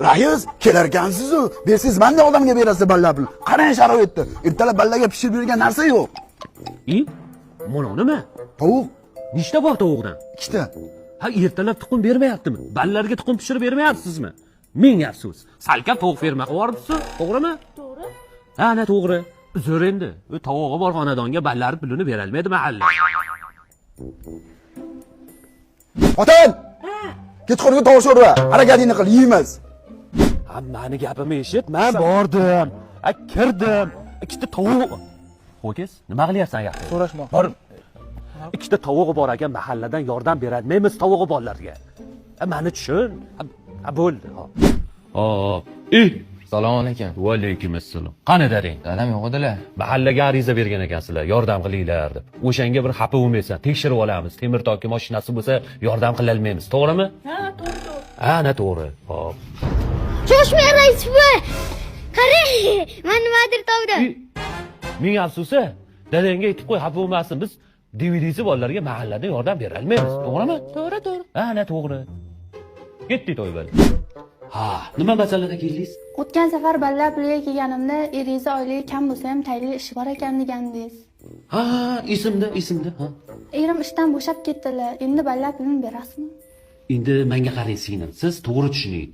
Rais, kelarkansiz-ku. Bersiz menda odamga berasiz balla pul. Qarang sharoitni. Ertalab ballaga pishirib bergan narsa yo'q. Mana nima? Tovuq Nechta bor tovuqdan? 2 ta. Ha, ertalab tuxum bermayaptimi? Ballarga tuxum pishirib bermayapsizmi? Ming afsus. Salka tovuq ferma qilib yuboribsiz, to'g'rimi? To'g'ri. Ha, ana to'g'ri. Zo'r endi. U tovug'i bor xonadonga ballar pulini bera olmaydi mahalla. Xotin! Kechqurungi tovuq sho'rva. Harakatingni qil, yeymiz. Ha, meni gapimni eshit. Men bordim. Kirdim. Ikkita tovuq. Ho'kiz, nima qilyapsan yoqda? So'rashmoq. Bor. Ikkita tovug'i bor ekan, mahalladan yordam beradimaymiz tovug'i borlarga. Meni tushun. Ha, bo'ldi. Hop. Assalomu alaykum. Va alaykum assalom. Qani daring? Dadam yo'q edilar. Mahallaga ariza bergan ekansizlar, yordam qilinglar deb. O'shanga bir xafa bo'lmaysan, tekshirib olamiz. Temir tokki mashinasi bo'lsa, yordam qila olmaymiz, to'g'rimi? Ha, to'g'ri. Ha, ana to'g'ri. Hop. Shoshmang rais buva. Qarang, men nimadir topdim. Ming afsusi, dadangga aytib qo'y, xafa bo'lmasin. Biz DVD'si bolalarga mahallada yordam bera olmaymiz, to'g'rimi? To'g'ri. Ha, ana to'g'ri. Ketdik to'y bilan. Ha, nima masalada keldingiz? O'tgan safar balla puliga kelganimda eriza oyligi kam bo'lsa ham tayinli ishi bor ekan degandingiz. Ha, esimda. Ha. Erim ishdan bo'shab ketdilar. Endi balla pulini berasizmi? Endi menga qarang singlim, siz to'g'ri tushuning.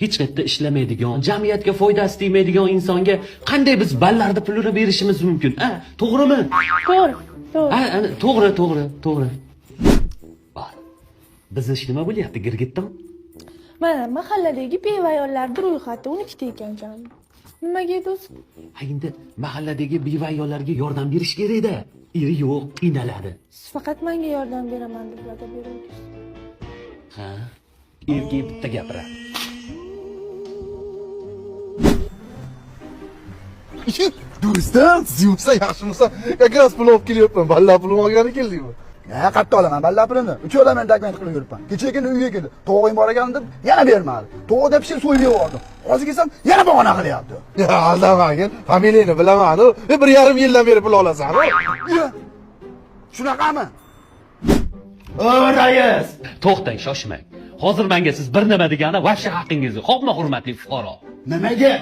Hech qayerda ishlamaydigan, jamiyatga foydasi tegmaydigan insonga qanday biz ballarni pulini berishimiz mumkin? Ha, to'g'rimi? To'g'ri. Ha, to'g'ri. Bor. Bizni ish nima bo'lyapti, girgitdim? Mana mahalladagi beva ayollarning ro'yxati 12 ta ekan. Nimaga edi o'zi? Ha, endi mahalladagi beva ayollarga yordam berish kerak-da. Eri yo'q, qiynaladi. Siz faqat menga yordam beraman deb va'da berdingiz. Ha? Erga bitta gapiradi. Do'stim, siz yursa yaxshimisa, как pul olib kelyapman. Balla pulni olgani keldingmi? Ha, qayerda olaman balla pulini? 3 olaman dokument qilib yuribman. Kecha uyga keldi. Tovuqing bor ekan deb yana bermadi. Tovuqda pishirib so'yib yubordim. Hozir kelsam yana bahona qilyapti. Ya, aldamagin. Familiyangni bilaman-ku. 1,5 yildan beri pul olasan-ku. Shunaqami? O, rais! To'xtang, shoshmang. Hozir menga siz bir nima degani vaqti haqqingiz yo'q. Xo'pmi, hurmatli fuqaro? Nimaga?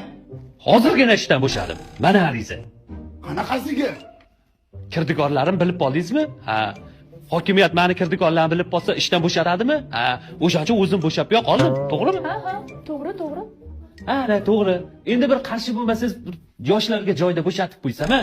Hozirgina ishdan bo'shadim. Mana ariza. Qanaqasiga? Kirdikorlarim bilib qoldingizmi? Ha. Hokimiyat meni kirdikorlarimni bilib qolsa ishdan bo'shatadimi? Ha, o'sha uchun o'zim bo'shab qoldim, to'g'rimi? Ha, to'g'ri. Ha, to'g'ri. Endi bir qarshi bo'lmasangiz, yoshlarga joyda bo'shatib qo'ysam-a?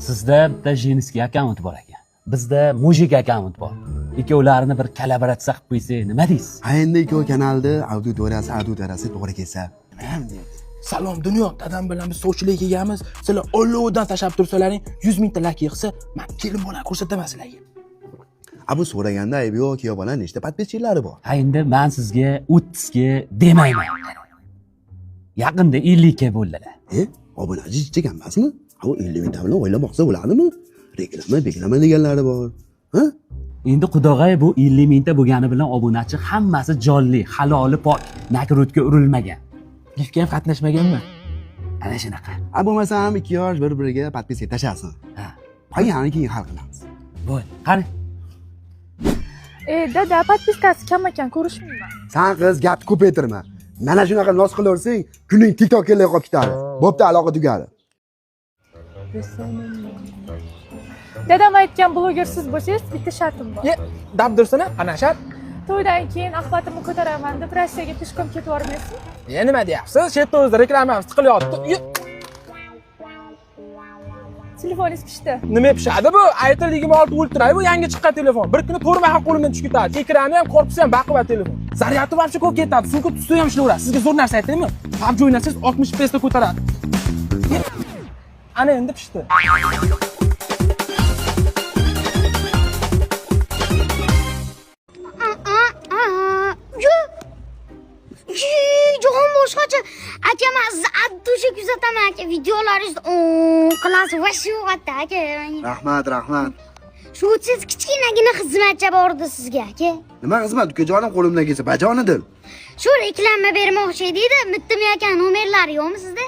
Sizda bitta женский akkaunt bor ekan. Bizda mujik akkaunt bor. Ikkovlarini bir kollaboratsiya qilib qo'ysak, nima deysiz? Ha, endi ikkov kanalda auditoriyasi to'g'ri kelsa, nima ham deyapti? Salom dunyo, dadam bilan biz sovchilik kelganmiz. Sizlar Ollodan tashab tursalaring, 100 mingta lak yig'sa, men kelin bola ko'rsataman sizlarga. Bu so'raganda aybi yo'q, kuyov bola nechta podpischiklari bor? Ha, endi men sizga 30 ga demayman. Yaqinda 50 ga bo'ldilar. Obunachi jichcha emasmi? Ha, 50 mingta bilan o'ylab boqsa bo'ladimi? Reklama deganlari bor. Ha? Endi Xudog'ay bu 50 mingta bo'lgani bilan obunachi hammasi jonli, haloli pok, nakrutga urilmagan. Giftga ham qatnashmaganman. Ana shunaqa. Bo'lmasa ham 2 yosh bir-biriga podpiska tashasin. Ha. Qolganini keyin hal qilamiz. Bo'l, qani. Dada, podpiskasi kam ekan, ko'rishmayman. San qiz gapni ko'paytirma. Mana shunaqa noz qilaversang, kuning TikTok kelib qolib ketadi. Bo'pti, aloqa tugadi. Dadam aytgan bloger siz bo'lsangiz, bitta shartim bor. Dabdursana, ana shart. To'ydan keyin axbatimni ko'taraman deb Rossiyaga peshkom ketib bormaysiz? Nima deyapsiz? Shu yerda o'zida reklamamiz chiqilyapti. Telefoningiz pishdi. Nima pishadi bu? Itel 26 Ultra bu yangi chiqqan telefon. Bir kuni to'rmaha qo'limdan tushib ketadi. Ekrani ham, korpusi ham baquvvat telefon. Zaryadi ham ko'p ketadi. Sumka tutsa ham ishlayveradi. Sizga zo'r narsa aytaymi? PUBG o'ynasangiz 60 FPS da ko'taradi. Ana endi pishdi. Jahon boshqacha. Aka, men sizni addushi kuzataman aka. Videolaringiz klassa va shu aka. Rahmat. Shu siz kichkinagina xizmatcha bordi sizga aka. Nima xizmat? Ukajonim qo'limdan kelsa bajonidim. Shu reklama bermoqchi edi-da, bitta aka nomerlari yo'qmi sizda?